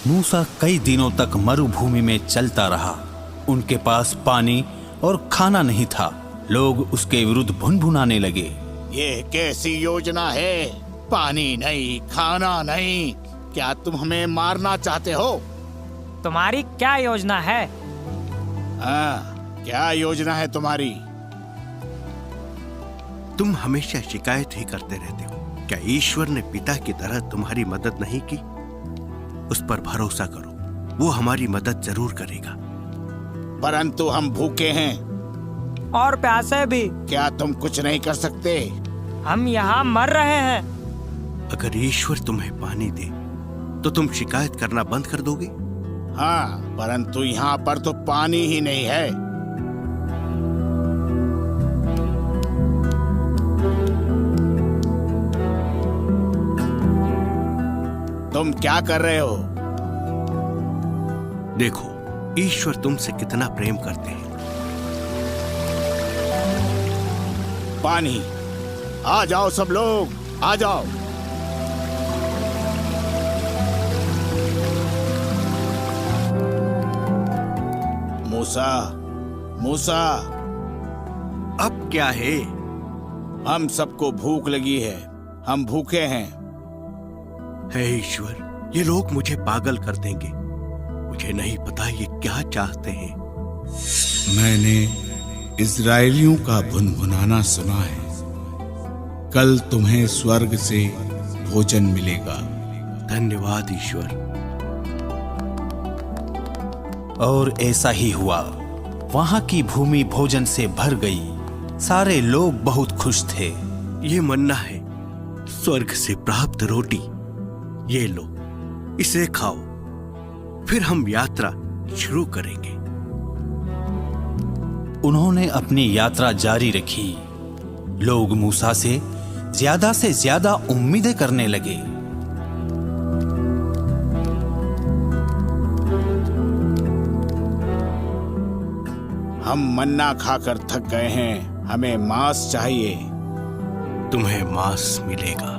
मूसा कई दिनों तक मरुभूमि में चलता रहा। उनके पास पानी और खाना नहीं था। लोग उसके विरुद्ध भुनभुनाने लगे। ये कैसी योजना है? पानी नहीं, खाना नहीं, क्या तुम हमें मारना चाहते हो? तुम्हारी क्या योजना है? हाँ, क्या योजना है तुम्हारी? तुम हमेशा शिकायत ही करते रहते हो। क्या ईश्वर ने पिता की तरह तुम्हारी मदद नहीं की? उस पर भरोसा करो, वो हमारी मदद जरूर करेगा। परंतु हम भूखे हैं और प्यासे भी। क्या तुम कुछ नहीं कर सकते? हम यहाँ मर रहे हैं। अगर ईश्वर तुम्हें पानी दे तो तुम शिकायत करना बंद कर दोगे? हाँ, परंतु यहाँ पर तो पानी ही नहीं है। तुम क्या कर रहे हो? देखो, ईश्वर तुमसे कितना प्रेम करते हैं। पानी, आ जाओ सब लोग, आ जाओ। मूसा, मूसा, अब क्या है? हम सबको भूख लगी है, हम भूखे हैं। हे ईश्वर, ये लोग मुझे पागल कर देंगे। मुझे नहीं पता ये क्या चाहते हैं। मैंने इजराइलियों का भुनभुनाना सुना है। कल तुम्हें स्वर्ग से भोजन मिलेगा। धन्यवाद ईश्वर। और ऐसा ही हुआ। वहां की भूमि भोजन से भर गई। सारे लोग बहुत खुश थे। ये मन्ना है, स्वर्ग से प्राप्त रोटी। ये लो, इसे खाओ, फिर हम यात्रा शुरू करेंगे। उन्होंने अपनी यात्रा जारी रखी। लोग मूसा से ज्यादा उम्मीदें करने लगे। हम मन्ना खाकर थक गए हैं, हमें मांस चाहिए। तुम्हें मांस मिलेगा।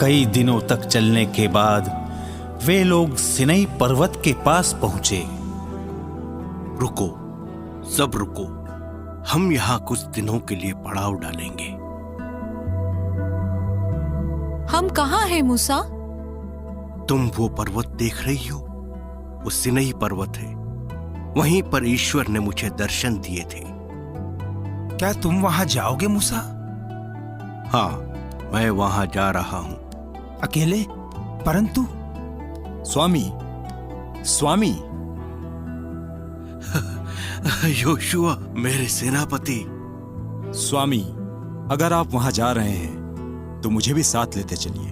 कई दिनों तक चलने के बाद वे लोग सिनई पर्वत के पास पहुंचे। रुको, सब रुको। हम यहाँ कुछ दिनों के लिए पड़ाव डालेंगे। हम कहाँ हैं मूसा? तुम वो पर्वत देख रही हो? वो सिनई पर्वत है। वहीं पर ईश्वर ने मुझे दर्शन दिए थे। क्या तुम वहां जाओगे मूसा? हाँ, मैं वहां जा रहा हूं। अकेले? परंतु स्वामी, स्वामी। योशुआ, मेरे सेनापति। स्वामी, अगर आप वहां जा रहे हैं तो मुझे भी साथ लेते चलिए।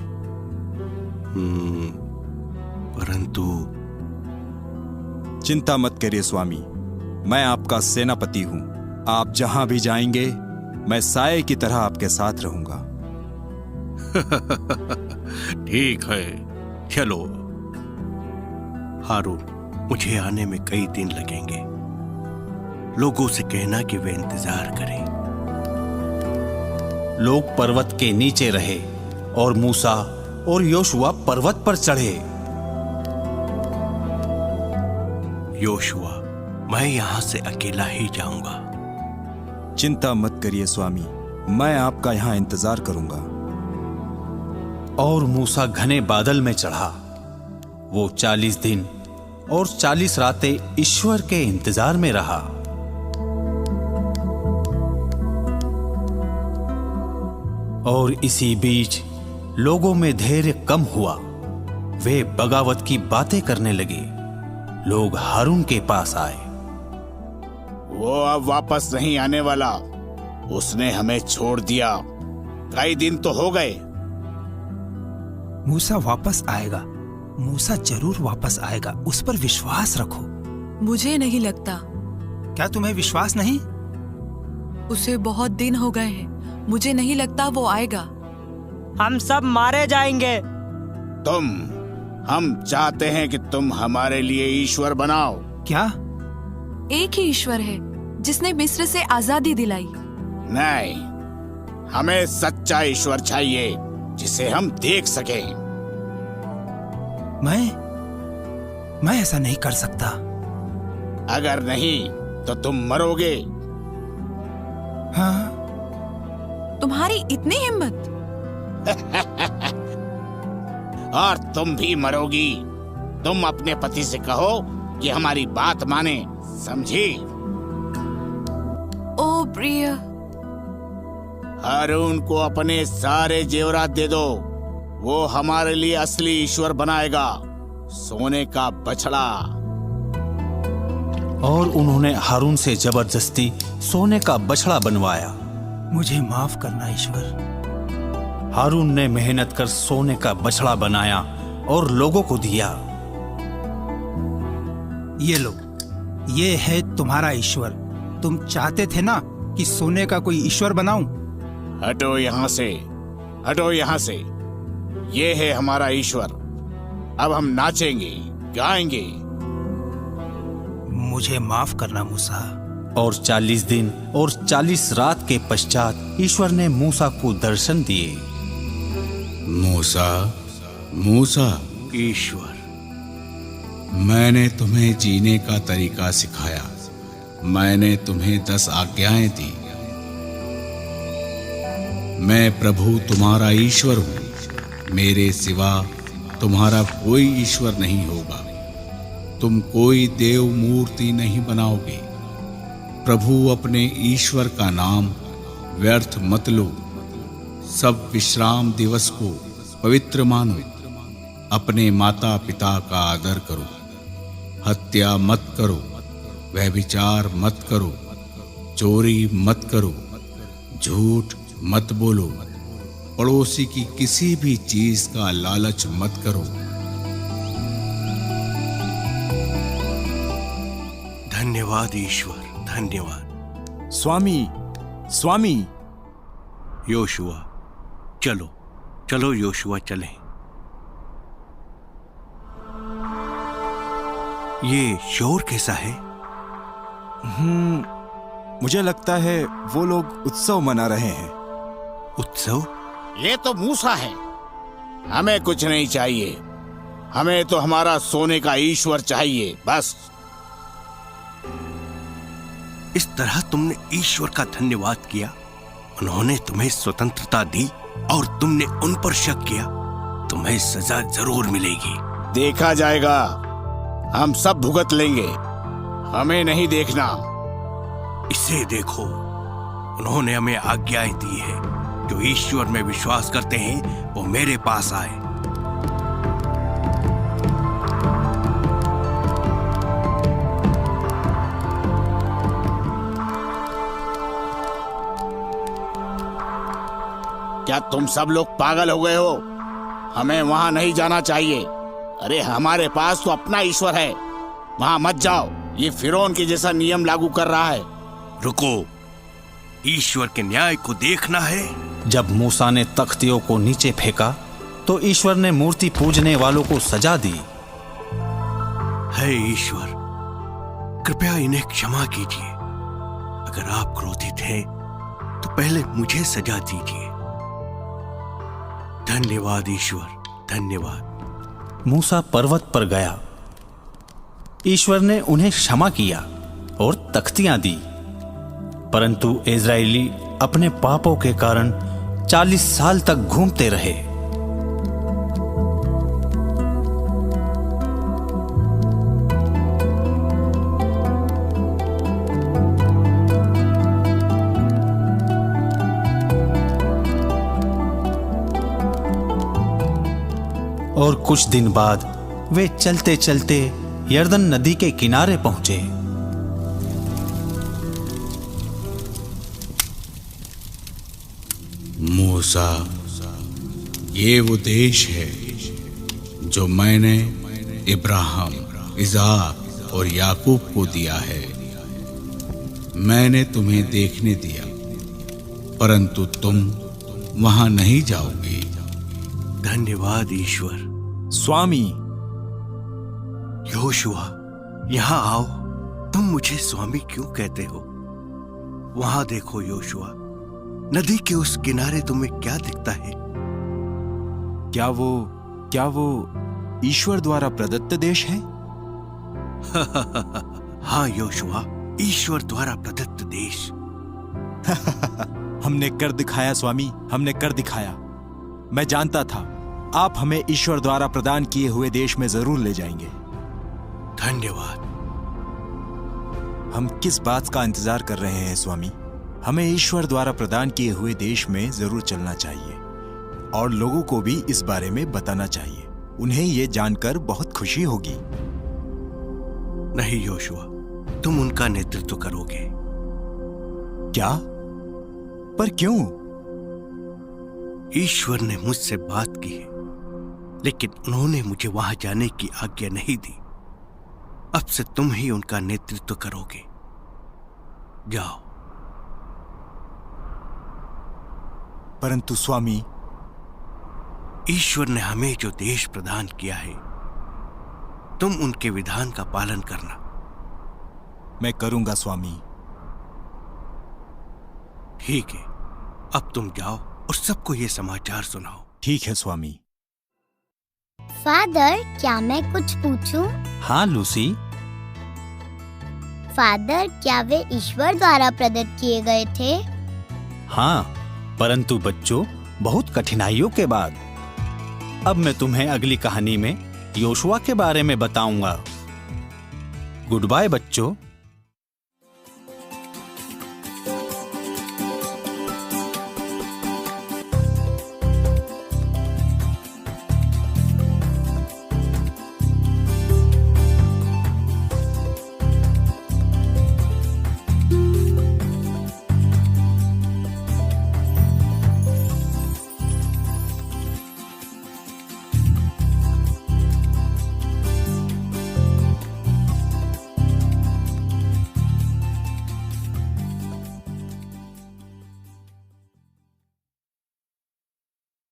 परंतु चिंता मत करिए स्वामी, मैं आपका सेनापति हूं। आप जहां भी जाएंगे मैं साये की तरह आपके साथ रहूंगा। ठीक है, चलो। हारून, मुझे आने में कई दिन लगेंगे। लोगों से कहना कि वे इंतजार करें। लोग पर्वत के नीचे रहे और मूसा और योशुआ पर्वत पर चढ़े। योशुआ, मैं यहां से अकेला ही जाऊंगा। चिंता मत करिए स्वामी, मैं आपका यहां इंतजार करूंगा। और मूसा घने बादल में चढ़ा। वो 40 दिन और 40 रातें ईश्वर के इंतजार में रहा। और इसी बीच लोगों में धैर्य कम हुआ। वे बगावत की बातें करने लगे। लोग हारून के पास आए। वो अब वापस नहीं आने वाला, उसने हमें छोड़ दिया। कई दिन तो हो गए। मूसा वापस आएगा। मूसा जरूर वापस आएगा, उस पर विश्वास रखो। मुझे नहीं लगता। क्या तुम्हें विश्वास नहीं? उसे बहुत दिन हो गए हैं, मुझे नहीं लगता वो आएगा। हम सब मारे जाएंगे। हम चाहते हैं कि तुम हमारे लिए ईश्वर बनाओ। क्या? एक ही ईश्वर है जिसने मिस्र से आजादी दिलाई। नहीं, हमें सच्चा ईश्वर चाहिए जिसे हम देख सके। मैं ऐसा नहीं कर सकता। अगर नहीं तो तुम मरोगे। हाँ, तुम्हारी इतनी हिम्मत? और तुम भी मरोगी। तुम अपने पति से कहो कि हमारी बात माने, समझी? ओ प्रिय। हारून को अपने सारे जेवरात दे दो। वो हमारे लिए असली ईश्वर बनाएगा, सोने का बछड़ा। और उन्होंने हारून से जबरदस्ती सोने का बछड़ा बनवाया। मुझे माफ करना ईश्वर। हारून ने मेहनत कर सोने का बछड़ा बनाया और लोगों को दिया। ये लो, ये है तुम्हारा ईश्वर। तुम चाहते थे ना कि सोने का कोई ईश्वर बनाऊं? हटो यहाँ से, हटो यहाँ से। ये है हमारा ईश्वर। अब हम नाचेंगे, गाएंगे। मुझे माफ करना मूसा। और 40 दिन और 40 रात के पश्चात ईश्वर ने मूसा को दर्शन दिए। मूसा, मूसा, ईश्वर, मैंने तुम्हें जीने का तरीका सिखाया। मैंने तुम्हें 10 आज्ञाएं दी। मैं प्रभु तुम्हारा ईश्वर हूं। मेरे सिवा तुम्हारा कोई ईश्वर नहीं होगा। तुम कोई देव मूर्ति नहीं बनाओगे। प्रभु अपने ईश्वर का नाम व्यर्थ मत लो। सब विश्राम दिवस को पवित्र मानो। अपने माता पिता का आदर करो। हत्या मत करो। व्यभिचार मत करो। चोरी मत करो। झूठ मत बोलो। पड़ोसी की किसी भी चीज का लालच मत करो। धन्यवाद ईश्वर, धन्यवाद। स्वामी, स्वामी। योशुआ, चलो चलो योशुआ, चलें। ये शोर कैसा है? मुझे लगता है वो लोग उत्सव मना रहे हैं। उत्सव? ये तो मूसा है। हमें कुछ नहीं चाहिए। हमें तो हमारा सोने का ईश्वर चाहिए, बस। इस तरह तुमने ईश्वर का धन्यवाद किया? उन्होंने तुम्हें स्वतंत्रता दी और तुमने उन पर शक किया? तुम्हें सजा जरूर मिलेगी। देखा जाएगा। हम सब भुगत लेंगे। हमें नहीं देखना। इसे देखो, उन्होंने हमें आज्ञाएं दी है। जो ईश्वर में विश्वास करते हैं वो मेरे पास आए। क्या तुम सब लोग पागल हो गए हो? हमें वहां नहीं जाना चाहिए। अरे हमारे पास तो अपना ईश्वर है। वहां मत जाओ। ये फिरौन के जैसा नियम लागू कर रहा है। रुको, ईश्वर के न्याय को देखना है। जब मूसा ने तख्तियों को नीचे फेंका तो ईश्वर ने मूर्ति पूजने वालों को सजा दी। हे ईश्वर, कृपया इन्हें क्षमा कीजिए। अगर आप क्रोधित हैं तो पहले मुझे सजा दीजिए। धन्यवाद ईश्वर, धन्यवाद। मूसा पर्वत पर गया। ईश्वर ने उन्हें क्षमा किया और तख्तियां दी। परंतु इजरायली अपने पापों के कारण 40 साल तक घूमते रहे। और कुछ दिन बाद वे चलते चलते यर्दन नदी के किनारे पहुंचे। मूसा, ये वो देश है जो मैंने इब्राहिम, इज़हाक और याकूब को दिया है। मैंने तुम्हें देखने दिया, परंतु तुम वहां नहीं जाओगे। धन्यवाद ईश्वर। स्वामी, योशुआ, यहाँ आओ। तुम मुझे स्वामी क्यों कहते हो? वहां देखो योशुआ, नदी के उस किनारे तुम्हें क्या दिखता है? क्या वो ईश्वर द्वारा प्रदत्त देश है? हाँ योशुआ, ईश्वर द्वारा प्रदत्त देश। हमने कर दिखाया स्वामी, हमने कर दिखाया। मैं जानता था आप हमें ईश्वर द्वारा प्रदान किए हुए देश में जरूर ले जाएंगे। धन्यवाद। हम किस बात का इंतजार कर रहे हैं स्वामी? हमें ईश्वर द्वारा प्रदान किए हुए देश में जरूर चलना चाहिए और लोगों को भी इस बारे में बताना चाहिए। उन्हें ये जानकर बहुत खुशी होगी। नहीं योशुआ, तुम उनका नेतृत्व करोगे। क्या? पर क्यों? ईश्वर ने मुझसे बात की है, लेकिन उन्होंने मुझे वहां जाने की आज्ञा नहीं दी। अब से तुम ही उनका नेतृत्व करोगे। जाओ। परंतु स्वामी, ईश्वर ने हमें जो देश प्रदान किया है, तुम उनके विधान का पालन करना। मैं करूंगा स्वामी। ठीक है, अब तुम जाओ और सबको ये समाचार सुनाओ। ठीक है स्वामी। फादर, क्या मैं कुछ पूछूं? हाँ लूसी। फादर, क्या वे ईश्वर द्वारा प्रदत्त किए गए थे? हाँ, परंतु बच्चों, बहुत कठिनाइयों के बाद। अब मैं तुम्हें अगली कहानी में योशुआ के बारे में बताऊंगा। गुड बाय बच्चों।